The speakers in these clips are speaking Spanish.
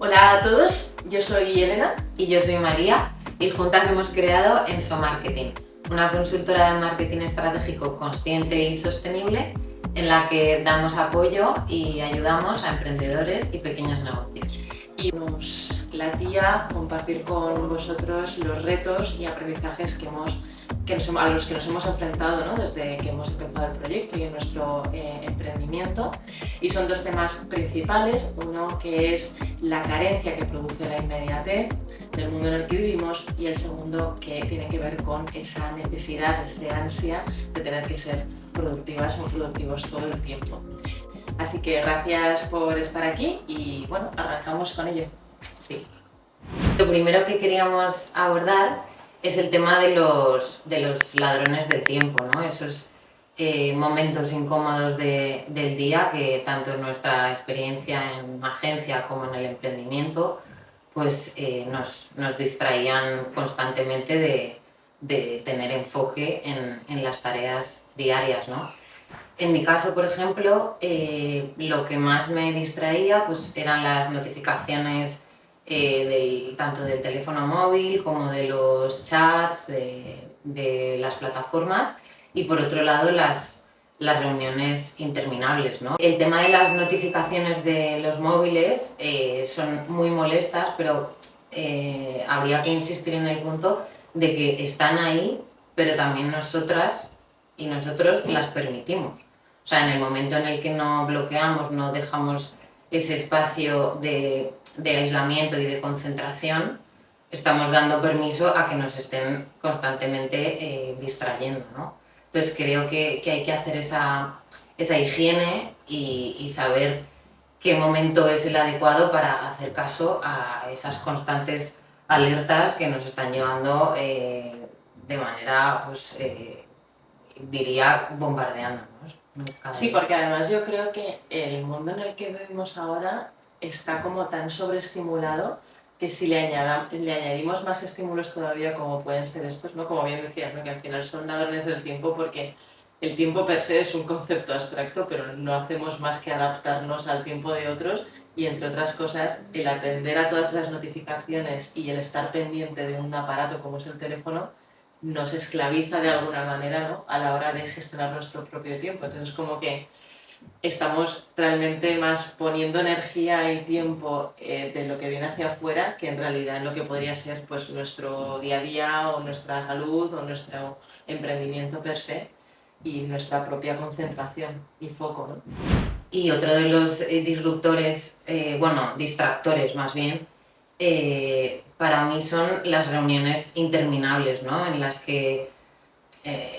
Hola a todos, yo soy Elena. Y yo soy María y juntas hemos creado Enso Marketing, una consultora de marketing estratégico consciente y sostenible en la que damos apoyo y ayudamos a emprendedores y pequeños negocios. Y nos latía compartir con vosotros los retos y aprendizajes a los que nos hemos enfrentado, ¿no? Desde que hemos empezado el proyecto y en nuestro emprendimiento. Y son dos temas principales, uno que es la carencia que produce la inmediatez del mundo en el que vivimos y el segundo que tiene que ver con esa necesidad, esa ansia de tener que ser productivas o productivos todo el tiempo. Así que gracias por estar aquí y bueno, arrancamos con ello. Sí. Lo primero que queríamos abordar es el tema de los ladrones del tiempo, ¿no? Esos momentos incómodos del día que tanto en nuestra experiencia en agencia como en el emprendimiento pues nos distraían constantemente de tener enfoque en las tareas diarias, ¿no? En mi caso, por ejemplo, lo que más me distraía pues, eran las notificaciones tanto del teléfono móvil como de los chats, de las plataformas y por otro lado las reuniones interminables, ¿no? El tema de las notificaciones de los móviles son muy molestas, pero habría que insistir en el punto de que están ahí, pero también nosotras y nosotros las permitimos. O sea, en el momento en el que no bloqueamos, no dejamos ese espacio de aislamiento y de concentración, estamos dando permiso a que nos estén constantemente distrayendo, ¿no? Entonces creo que hay que hacer esa higiene y saber qué momento es el adecuado para hacer caso a esas constantes alertas que nos están llevando de manera, pues, diría, bombardeando, ¿no? Sí, porque además yo creo que el mundo en el que vivimos ahora está como tan sobreestimulado que si le añadimos más estímulos todavía como pueden ser estos, ¿no? Como bien decías, ¿no? Que al final son ladrones del tiempo porque el tiempo per se es un concepto abstracto, pero no hacemos más que adaptarnos al tiempo de otros y entre otras cosas el atender a todas esas notificaciones y el estar pendiente de un aparato como es el teléfono nos esclaviza de alguna manera, ¿no? A la hora de gestionar nuestro propio tiempo. Entonces como que estamos realmente más poniendo energía y tiempo de lo que viene hacia afuera que en realidad en lo que podría ser pues, nuestro día a día o nuestra salud o nuestro emprendimiento per se y nuestra propia concentración y foco, ¿no? Y otro de los disruptores, distractores más bien, para mí son las reuniones interminables, ¿no? En las que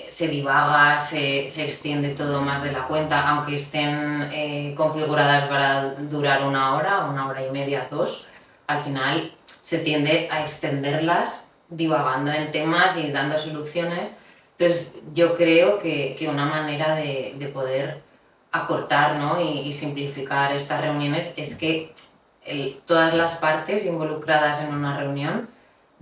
se divaga, se extiende todo más de la cuenta, aunque estén configuradas para durar 1 hora y media, 2, al final se tiende a extenderlas divagando en temas y dando soluciones. Entonces yo creo que una manera de poder acortar, ¿no? y simplificar estas reuniones es que todas las partes involucradas en una reunión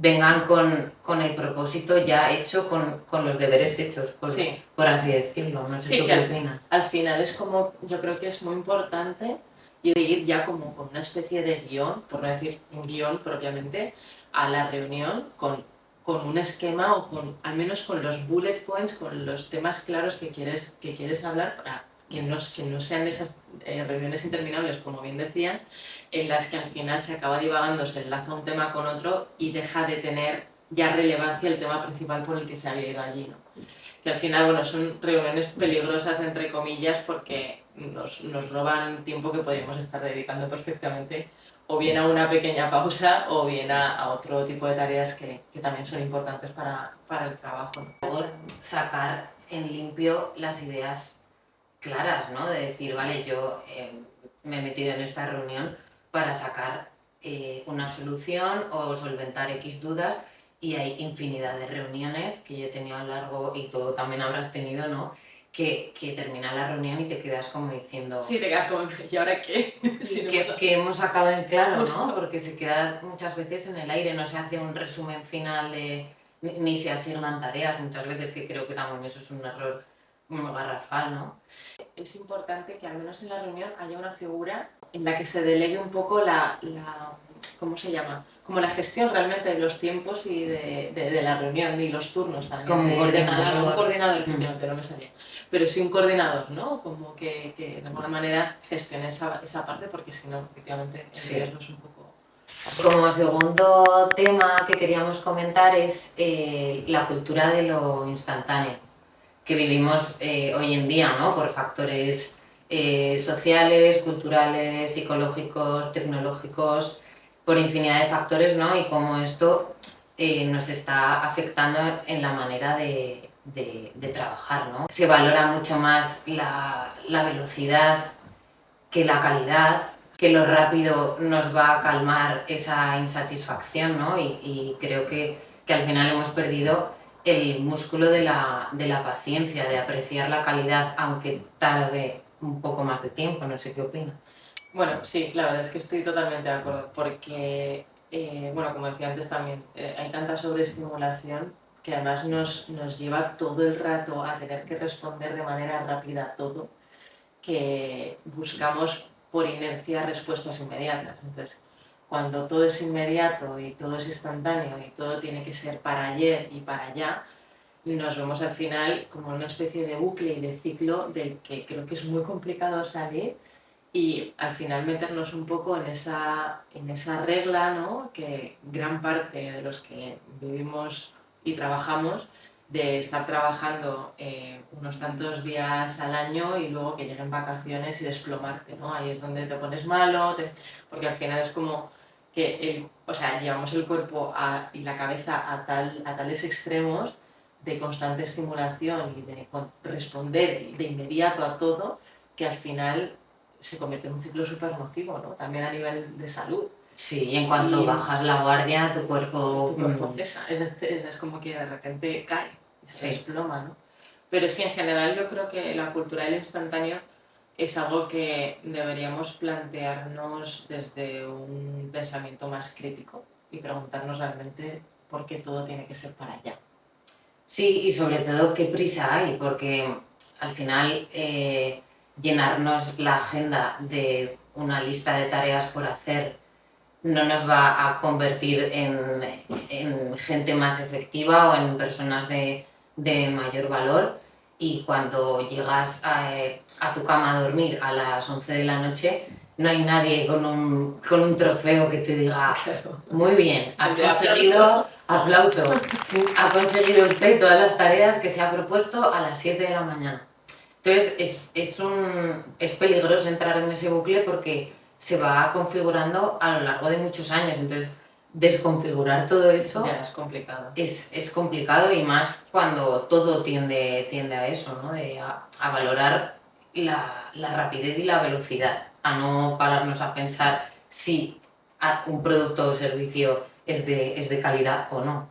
vengan con el propósito ya hecho, con los deberes hechos, Sí. por así decirlo. No sé Sí, tú qué opinas. Al final es como, yo creo que es muy importante ir ya como con una especie de guión, por no decir un guión propiamente, a la reunión con un esquema o al menos con los bullet points, con los temas claros que quieres hablar para que no sean esas reuniones interminables, como bien decías, en las que al final se acaba divagando, se enlaza un tema con otro y deja de tener ya relevancia el tema principal por el que se había ido allí, ¿no? Que al final, bueno, son reuniones peligrosas, entre comillas, porque nos roban tiempo que podríamos estar dedicando perfectamente o bien a una pequeña pausa o bien a otro tipo de tareas que también son importantes para el trabajo, ¿no? Por sacar en limpio las ideas claras, ¿no? De decir, vale, yo me he metido en esta reunión para sacar una solución o solventar X dudas y hay infinidad de reuniones que yo he tenido a lo largo y tú también habrás tenido, ¿no? Que termina la reunión y te quedas como diciendo... Sí, te quedas como, ¿y ahora qué? ¿Qué hemos sacado en claro, ¿no? Porque se queda muchas veces en el aire, no se hace un resumen final ni se asignan tareas muchas veces, que creo que también eso es un error muy garrafal, ¿no? Es importante que al menos en la reunión haya una figura en la que se delegue un poco la ¿cómo se llama? Como la gestión realmente de los tiempos y de la reunión y los turnos también. Como un coordinador. Un coordinador, efectivamente, no me salía. Pero sí un coordinador, ¿no? Como que de alguna manera gestione esa parte, porque si no, efectivamente, el riesgo es un poco... Como segundo tema que queríamos comentar es la cultura de lo instantáneo, que vivimos hoy en día, ¿no? Por factores sociales, culturales, psicológicos, tecnológicos, por infinidad de factores, ¿no? Y cómo esto nos está afectando en la manera de trabajar, ¿no? Se valora mucho más la velocidad que la calidad, que lo rápido nos va a calmar esa insatisfacción, ¿no? Y creo que al final hemos perdido el músculo de la paciencia, de apreciar la calidad, aunque tarde un poco más de tiempo. No sé qué opinas. Bueno, sí, la verdad es que estoy totalmente de acuerdo, porque, bueno, como decía antes también, hay tanta sobreestimulación que además nos lleva todo el rato a tener que responder de manera rápida a todo, que buscamos por inercia respuestas inmediatas. Entonces, cuando todo es inmediato y todo es instantáneo y todo tiene que ser para ayer y para allá, nos vemos al final como una especie de bucle y de ciclo del que creo que es muy complicado salir y al final meternos un poco en esa regla, ¿no? Que gran parte de los que vivimos y trabajamos, de estar trabajando unos tantos días al año y luego que lleguen vacaciones y desplomarte, ¿no? Ahí es donde te pones malo, porque al final es como que o sea, llevamos el cuerpo y la cabeza a tales extremos de constante estimulación y de responder de inmediato a todo, que al final se convierte en un ciclo súper nocivo, ¿no? También a nivel de salud. Sí, y en cuanto bajas la guardia, tu cuerpo cesa, es como que de repente cae y se Sí. desploma, ¿no? Pero sí, en general yo creo que la cultura del instantáneo es algo que deberíamos plantearnos desde un pensamiento más crítico y preguntarnos realmente por qué todo tiene que ser para allá. Sí, y sobre todo qué prisa hay, porque al final llenarnos la agenda de una lista de tareas por hacer no nos va a convertir en gente más efectiva o en personas de mayor valor. Y cuando llegas a tu cama a dormir a las 11 de la noche, no hay nadie con un trofeo que te diga, muy bien, has conseguido, aplauso, ha conseguido usted todas las tareas que se ha propuesto a las 7 de la mañana. Entonces es peligroso entrar en ese bucle porque se va configurando a lo largo de muchos años. Entonces desconfigurar todo eso ya es complicado. Es complicado, y más cuando todo tiende a eso, ¿no? A valorar la rapidez y la velocidad, a no pararnos a pensar si un producto o servicio es de calidad o no.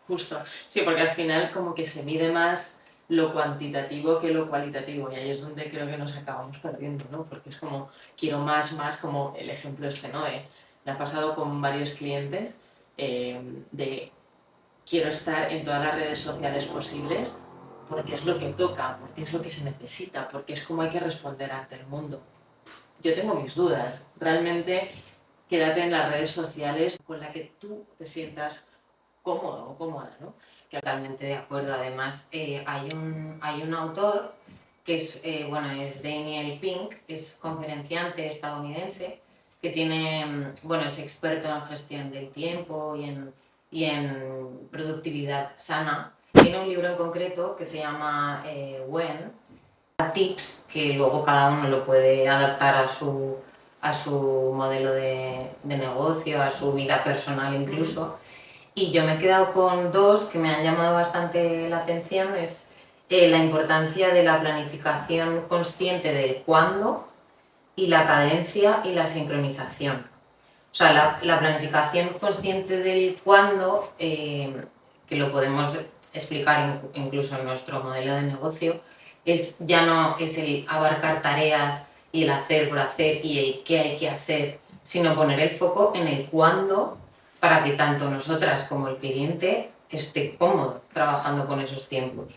Justo, sí, porque al final como que se mide más lo cuantitativo que lo cualitativo, y ahí es donde creo que nos acabamos perdiendo, ¿no? Porque es como, quiero más, como el ejemplo este, ¿no? Me ha pasado con varios clientes de quiero estar en todas las redes sociales posibles porque es lo que toca, porque es lo que se necesita, porque es como hay que responder ante el mundo. Yo tengo mis dudas, realmente quédate en las redes sociales con la que tú te sientas cómodo o cómoda, ¿no? Totalmente de acuerdo. Además, hay un autor que es Daniel Pink, es conferenciante estadounidense, que es experto en gestión del tiempo y en productividad sana. Tiene un libro en concreto que se llama When, tips, que luego cada uno lo puede adaptar a su modelo de negocio, a su vida personal incluso. Y yo me he quedado con dos que me han llamado bastante la atención. Es la importancia de la planificación consciente del cuándo y la cadencia y la sincronización. O sea, la planificación consciente del cuándo, que lo podemos explicar incluso en nuestro modelo de negocio, ya no es el abarcar tareas y el hacer por hacer y el qué hay que hacer, sino poner el foco en el cuándo, para que tanto nosotras como el cliente esté cómodo trabajando con esos tiempos.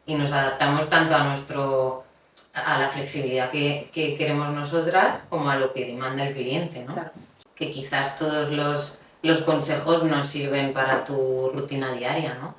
Y nos adaptamos tanto a la flexibilidad que queremos nosotras como a lo que demanda el cliente, ¿no? Claro. que quizás todos los consejos no sirven para tu rutina diaria, ¿no?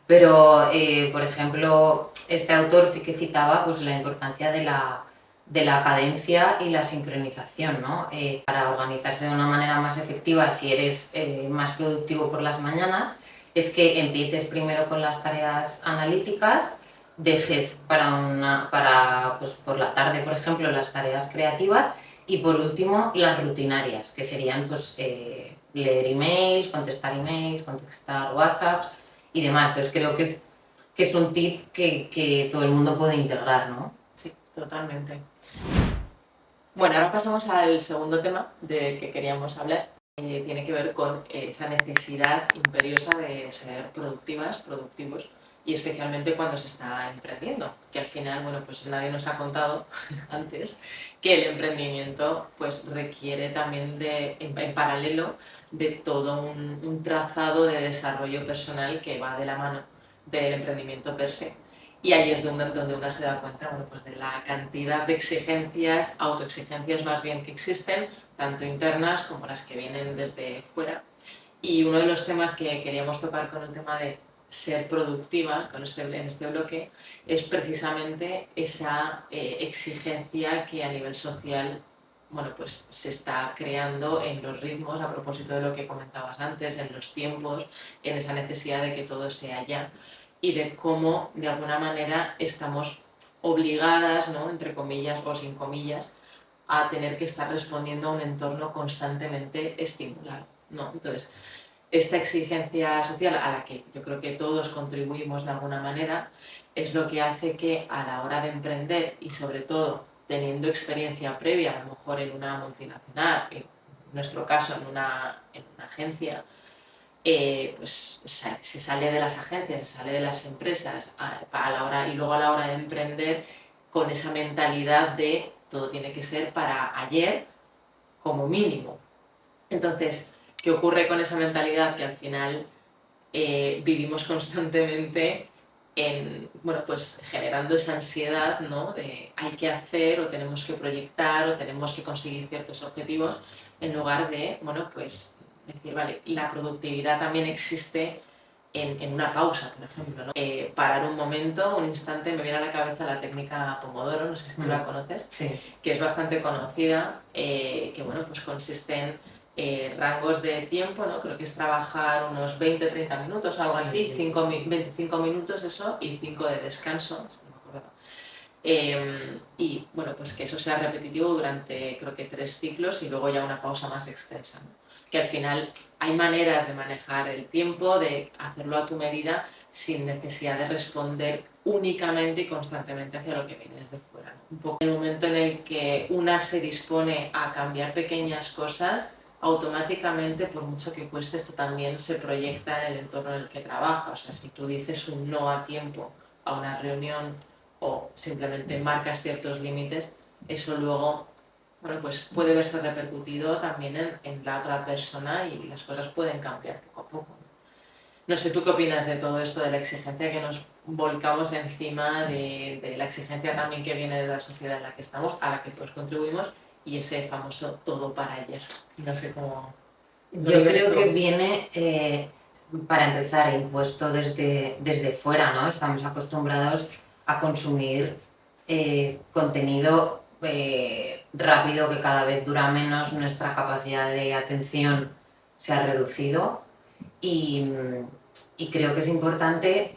Pero, por ejemplo, este autor sí que citaba pues, la importancia de la cadencia y la sincronización, ¿no? Para organizarse de una manera más efectiva, si eres más productivo por las mañanas, es que empieces primero con las tareas analíticas, dejes pues, por la tarde, por ejemplo, las tareas creativas y por último las rutinarias, que serían pues, leer emails, contestar WhatsApps y demás. Entonces creo que es un tip que todo el mundo puede integrar, ¿no? Sí, totalmente. Bueno, ahora pasamos al segundo tema del que queríamos hablar. Tiene que ver con esa necesidad imperiosa de ser productivas, productivos, y especialmente cuando se está emprendiendo, que al final, bueno, pues nadie nos ha contado antes que el emprendimiento pues requiere también en paralelo de todo un trazado de desarrollo personal que va de la mano del emprendimiento per se. Y ahí es donde una se da cuenta, bueno, pues de la cantidad de exigencias, autoexigencias más bien que existen, tanto internas como las que vienen desde fuera. Y uno de los temas que queríamos tocar con el tema de ser productiva en este bloque es precisamente esa exigencia que a nivel social, bueno, pues se está creando en los ritmos, a propósito de lo que comentabas antes, en los tiempos, en esa necesidad de que todo sea ya y de cómo de alguna manera estamos obligadas, ¿no?, entre comillas o sin comillas, a tener que estar respondiendo a un entorno constantemente estimulado, ¿no? Entonces, esta exigencia social a la que yo creo que todos contribuimos de alguna manera es lo que hace que a la hora de emprender y sobre todo teniendo experiencia previa, a lo mejor en una multinacional, en nuestro caso en una agencia, pues se sale de las agencias, se sale de las empresas y luego a la hora de emprender con esa mentalidad de todo tiene que ser para ayer como mínimo. Entonces, ¿qué ocurre con esa mentalidad? Que al final vivimos constantemente bueno, pues generando esa ansiedad, ¿no?, de hay que hacer o tenemos que proyectar o tenemos que conseguir ciertos objetivos en lugar de, bueno, pues decir, vale, la productividad también existe en una pausa, por ejemplo, ¿no? Parar un momento, un instante, me viene a la cabeza la técnica Pomodoro, no sé si tú la conoces, sí, que es bastante conocida, que bueno, pues consiste en rangos de tiempo, ¿no? Creo que es trabajar unos 20-30 minutos o algo así, 25 minutos eso y 5 de descanso, no me acuerdo. Y bueno, pues que eso sea repetitivo durante creo que 3 ciclos y luego ya una pausa más extensa, ¿no? Que al final hay maneras de manejar el tiempo, de hacerlo a tu medida sin necesidad de responder únicamente y constantemente hacia lo que viene desde fuera, ¿no? Un poco en el momento en el que una se dispone a cambiar pequeñas cosas, automáticamente, por mucho que cueste, esto también se proyecta en el entorno en el que trabaja. O sea, si tú dices un no a tiempo a una reunión o simplemente marcas ciertos límites, eso luego, bueno, pues puede verse repercutido también en la otra persona y las cosas pueden cambiar poco a poco. No sé, ¿tú qué opinas de todo esto, de la exigencia que nos volcamos encima, de la exigencia también que viene de la sociedad en la que estamos, a la que todos contribuimos, y ese famoso todo para ayer? No sé cómo... Yo creo que viene, para empezar, impuesto desde fuera, ¿no? Estamos acostumbrados a consumir contenido rápido que cada vez dura menos, nuestra capacidad de atención se ha reducido y creo que es importante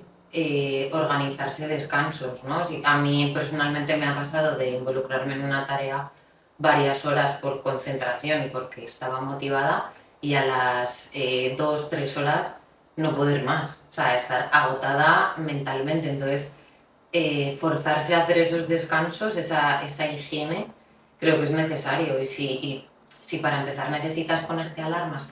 organizarse descansos, ¿no? Si a mí personalmente me ha pasado de involucrarme en una tarea varias horas por concentración y porque estaba motivada y a las 2-3 horas no poder más, o sea, estar agotada mentalmente. Entonces, forzarse a hacer esos descansos, esa higiene, creo que es necesario. Y si para empezar necesitas ponerte alarmas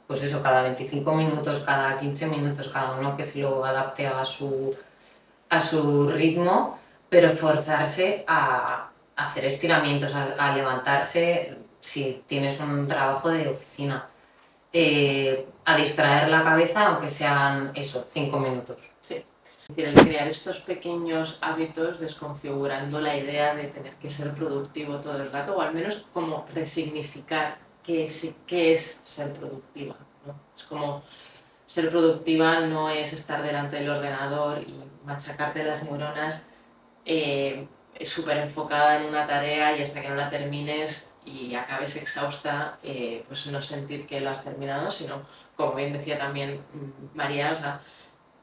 pues eso, cada 25 minutos, cada 15 minutos, cada uno que se lo adapte a su ritmo, pero forzarse a hacer estiramientos, a levantarse si tienes un trabajo de oficina, a distraer la cabeza, aunque sean eso, 5 minutos. Sí. Es decir, el crear estos pequeños hábitos desconfigurando la idea de tener que ser productivo todo el rato, o al menos como resignificar qué es ser productiva, ¿no? Es como ser productiva no es estar delante del ordenador y machacarte las neuronas súper enfocada en una tarea y hasta que no la termines y acabes exhausta, pues no sentir que lo has terminado, sino, como bien decía también María, o sea,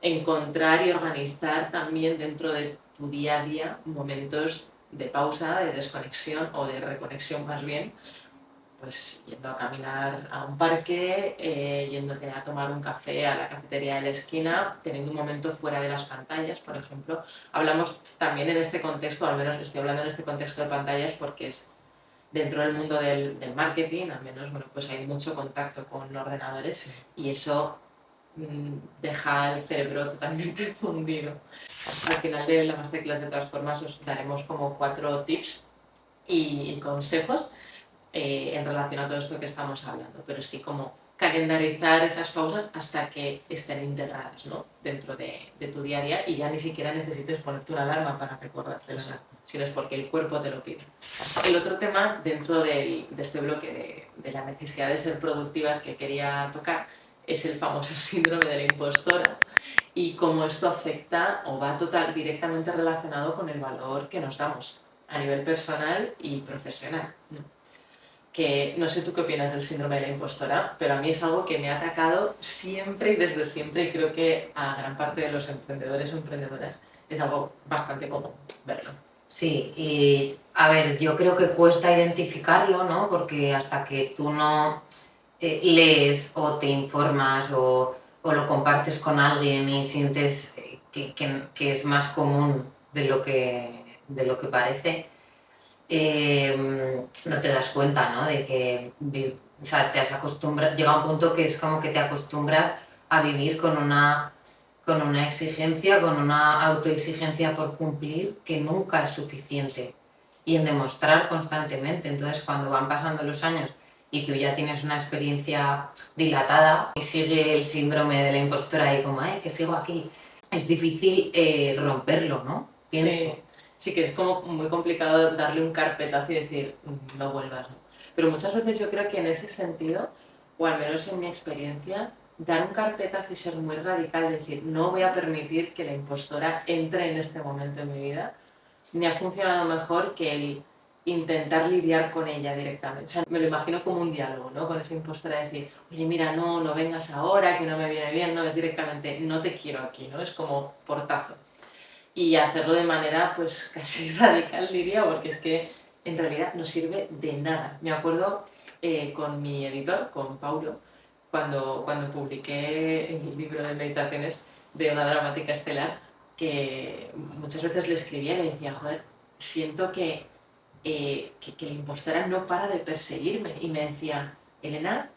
encontrar y organizar también dentro de tu día a día momentos de pausa, de desconexión o de reconexión más bien, pues yendo a caminar a un parque, yéndote a tomar un café a la cafetería de la esquina, teniendo un momento fuera de las pantallas, por ejemplo. Hablamos también en este contexto, al menos estoy hablando en este contexto de pantallas porque es dentro del mundo del marketing, al menos, bueno, pues hay mucho contacto con ordenadores y eso deja el cerebro totalmente fundido. Al final de la masterclass, de todas formas, os daremos como 4 tips y consejos en relación a todo esto que estamos hablando, pero sí como calendarizar esas pausas hasta que estén integradas, ¿no? Dentro de tu día a día y ya ni siquiera necesites ponerte una alarma para recordártelo, sino es porque el cuerpo te lo pide. El otro tema dentro de este bloque de la necesidad de ser productivas que quería tocar es el famoso síndrome de la impostora y cómo esto afecta o va directamente relacionado con el valor que nos damos a nivel personal y profesional, ¿no? Que no sé tú qué opinas del síndrome de la impostora, pero a mí es algo que me ha atacado siempre y desde siempre y creo que a gran parte de los emprendedores o emprendedoras es algo bastante común verlo. Sí, y a ver, yo creo que cuesta identificarlo, ¿no? Porque hasta que tú no lees o te informas o lo compartes con alguien y sientes que es más común de lo que parece, no te das cuenta, ¿no? De que o sea, llega un punto que es como que te acostumbras a vivir con una exigencia, con una autoexigencia por cumplir que nunca es suficiente y en demostrar constantemente. Entonces, cuando van pasando los años y tú ya tienes una experiencia dilatada y sigue el síndrome de la impostora ahí como, ay, que sigo aquí, es difícil romperlo, ¿no? Pienso. Sí, sí que es como muy complicado darle un carpetazo y decir, no vuelvas, ¿no? Pero muchas veces yo creo que en ese sentido, o al menos en mi experiencia, dar un carpetazo y ser muy radical, decir, no voy a permitir que la impostora entre en este momento en mi vida, me ha funcionado mejor que el intentar lidiar con ella directamente. O sea, me lo imagino como un diálogo, ¿no? Con esa impostora de decir, oye, mira, no vengas ahora, que no me viene bien, no, es directamente, no te quiero aquí, ¿no? Es como portazo. Y hacerlo de manera pues casi radical diría, porque es que en realidad no sirve de nada. Me acuerdo con mi editor, con Paulo, cuando publiqué el libro de meditaciones de una dramática estelar, que muchas veces le escribía y le decía, joder, siento que la impostora no para de perseguirme. Y me decía, Elena,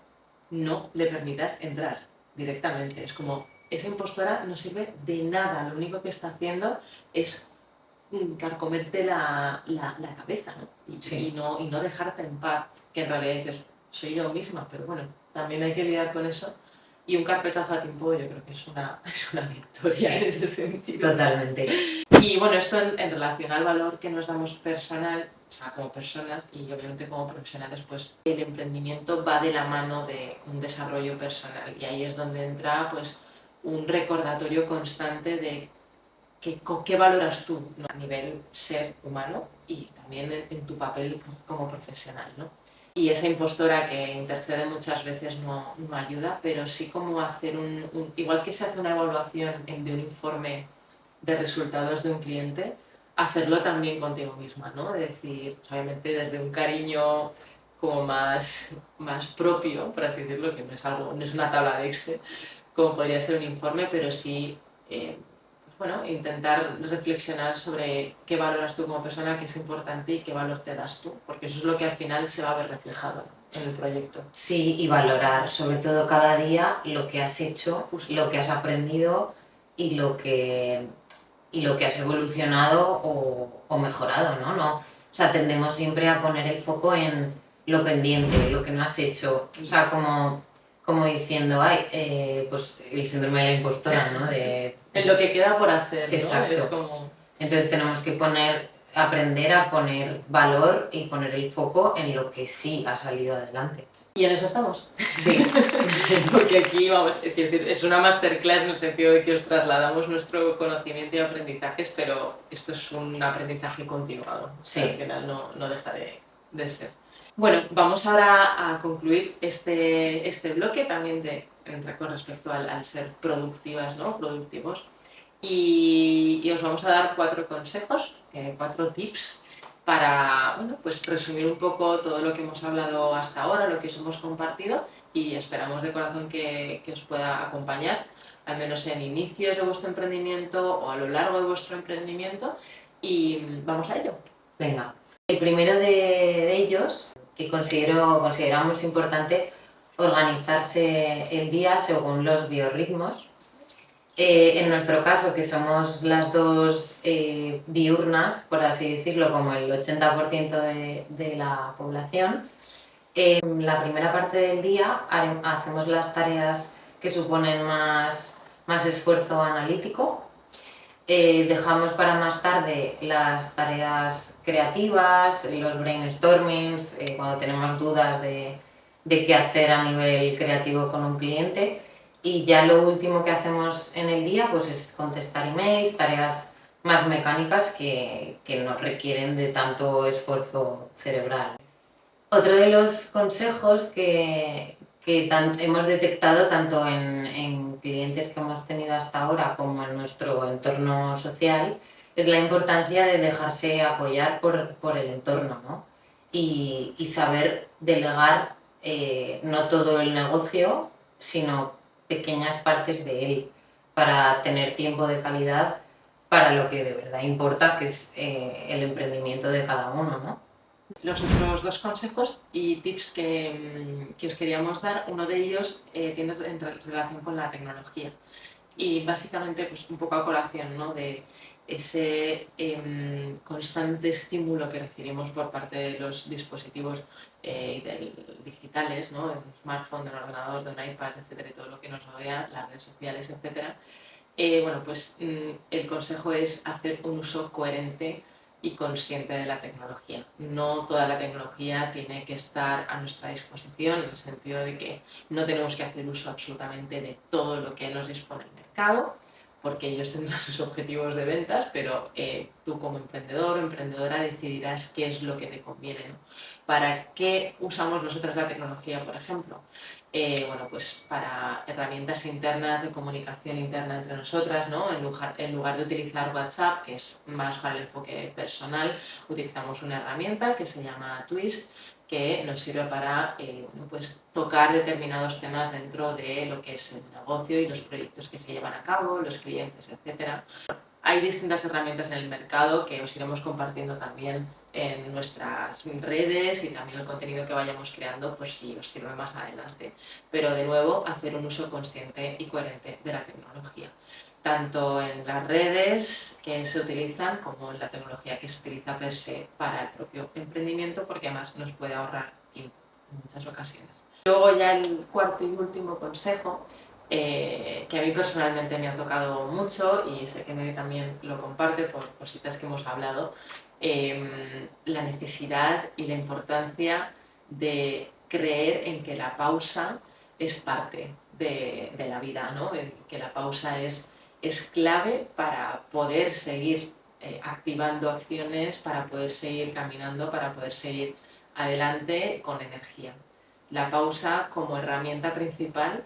no le permitas entrar directamente. Es como, esa impostora no sirve de nada, lo único que está haciendo es carcomerte la cabeza, ¿no? Sí. Y no dejarte en paz, que en realidad dices, soy yo misma, pero bueno, también hay que lidiar con eso. Y un carpetazo a tiempo yo creo que es una victoria Sí, en ese sentido. Totalmente. Y bueno, esto en relación al valor que nos damos personal, o sea, como personas y obviamente como profesionales, pues el emprendimiento va de la mano de un desarrollo personal y ahí es donde entra pues un recordatorio constante de qué valoras tú, ¿no? A nivel ser humano y también en tu papel como profesional, ¿no? Y esa impostora que intercede muchas veces no ayuda, pero sí como hacer igual que se hace una evaluación de un informe de resultados de un cliente, hacerlo también contigo misma, ¿no? Es decir, obviamente desde un cariño como más propio, por así decirlo, que no es una tabla de Excel, como podría ser un informe, pero sí, pues bueno, intentar reflexionar sobre qué valoras tú como persona, qué es importante y qué valor te das tú, porque eso es lo que al final se va a ver reflejado, ¿no? En el proyecto. Sí, y valorar sobre todo cada día lo que has hecho, Justo. lo que has aprendido y lo que has evolucionado o mejorado, ¿no? O sea, tendemos siempre a poner el foco en lo pendiente, lo que no has hecho, o sea, como diciendo, ay, pues el síndrome de la impostora, ¿no? En lo que queda por hacer, ¿no? Exacto. Es como... Entonces tenemos que poner aprender a poner valor y poner el foco en lo que sí ha salido adelante. Y en eso estamos. Sí. Porque aquí, vamos, es decir, es una masterclass en el sentido de que os trasladamos nuestro conocimiento y aprendizajes, pero esto es un aprendizaje continuado. Sí. Al final no deja de ser. Bueno, vamos ahora a concluir este bloque también con respecto al ser productivas, ¿no? Productivos. Y os vamos a dar 4 consejos, 4 tips para, bueno, pues resumir un poco todo lo que hemos hablado hasta ahora, lo que os hemos compartido, y esperamos de corazón que os pueda acompañar, al menos en inicios de vuestro emprendimiento o a lo largo de vuestro emprendimiento, y vamos a ello. Venga. El primero de ellos, que consideramos importante, organizarse el día según los biorritmos. En nuestro caso, que somos las dos diurnas, por así decirlo, como el 80% de la población, la primera parte del día hacemos las tareas que suponen más esfuerzo analítico. Dejamos para más tarde las tareas creativas, los brainstormings, cuando tenemos dudas de qué hacer a nivel creativo con un cliente. Y ya lo último que hacemos en el día pues es contestar emails, tareas más mecánicas que no requieren de tanto esfuerzo cerebral. Otro de los consejos que hemos detectado tanto en clientes que hemos tenido hasta ahora como en nuestro entorno social es la importancia de dejarse apoyar por el entorno, ¿no? Y saber delegar no todo el negocio, sino pequeñas partes de él para tener tiempo de calidad para lo que de verdad importa, que es el emprendimiento de cada uno, ¿no? Los otros 2 consejos y tips que os queríamos dar, uno de ellos tiene relación con la tecnología y básicamente pues, un poco a colación, ¿no? De ese constante estímulo que recibimos por parte de los dispositivos digitales, ¿no? De un smartphone, de un ordenador, de un iPad, etcétera, y todo lo que nos rodea, las redes sociales, etcétera. Bueno, pues el consejo es hacer un uso coherente y consciente de la tecnología. No toda la tecnología tiene que estar a nuestra disposición, en el sentido de que no tenemos que hacer uso absolutamente de todo lo que nos dispone el mercado, porque ellos tendrán sus objetivos de ventas, pero tú como emprendedor o emprendedora decidirás qué es lo que te conviene, ¿no? ¿Para qué usamos nosotras la tecnología, por ejemplo? Bueno, pues para herramientas internas de comunicación interna entre nosotras, ¿no? En lugar de utilizar WhatsApp, que es más para el enfoque personal, utilizamos una herramienta que se llama Twist, que nos sirve para bueno, pues tocar determinados temas dentro de lo que es el negocio y los proyectos que se llevan a cabo, los clientes, etc. Hay distintas herramientas en el mercado que os iremos compartiendo también en nuestras redes y también el contenido que vayamos creando, pues si os sirve más adelante. Pero de nuevo, hacer un uso consciente y coherente de la tecnología, tanto en las redes que se utilizan como en la tecnología que se utiliza per se para el propio emprendimiento, porque además nos puede ahorrar tiempo en muchas ocasiones. Luego ya el cuarto y último consejo, que a mí personalmente me ha tocado mucho y sé que Mary también lo comparte por cositas que hemos hablado, la necesidad y la importancia de creer en que la pausa es parte de la vida, ¿no? Que la pausa es clave para poder seguir activando acciones, para poder seguir caminando, para poder seguir adelante con energía. La pausa como herramienta principal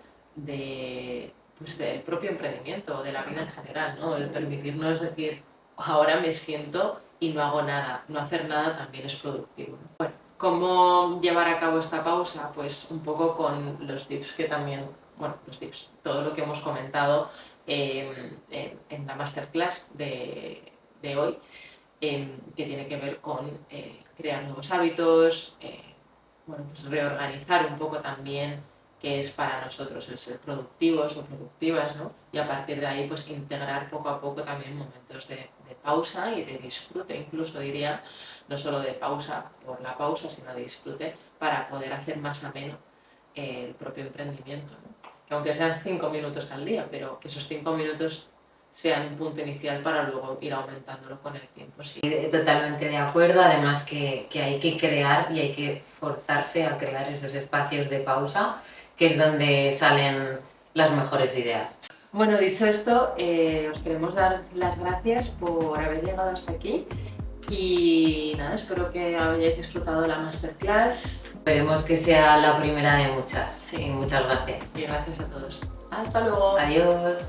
pues del propio emprendimiento, de la vida en general, ¿no? El permitirnos decir, ahora me siento y no hago nada. No hacer nada también es productivo, ¿no? Bueno, ¿cómo llevar a cabo esta pausa? Pues un poco con los tips que también, bueno, los tips, todo lo que hemos comentado en la masterclass de hoy, que tiene que ver con crear nuevos hábitos, bueno, pues reorganizar un poco también qué es para nosotros el ser productivos o productivas, ¿no? Y a partir de ahí pues integrar poco a poco también momentos de pausa y de disfrute, incluso diría, no solo de pausa por la pausa, sino de disfrute para poder hacer más ameno el propio emprendimiento, ¿no? Que aunque sean 5 minutos al día, pero que esos 5 minutos sean un punto inicial para luego ir aumentándolo con el tiempo. Sí. Totalmente de acuerdo, además que hay que crear y hay que forzarse a crear esos espacios de pausa, que es donde salen las mejores ideas. Bueno, dicho esto, os queremos dar las gracias por haber llegado hasta aquí y nada, espero que hayáis disfrutado de la masterclass. Esperemos que sea la primera de muchas. Sí. Y muchas gracias. Y gracias a todos. Hasta luego. Adiós.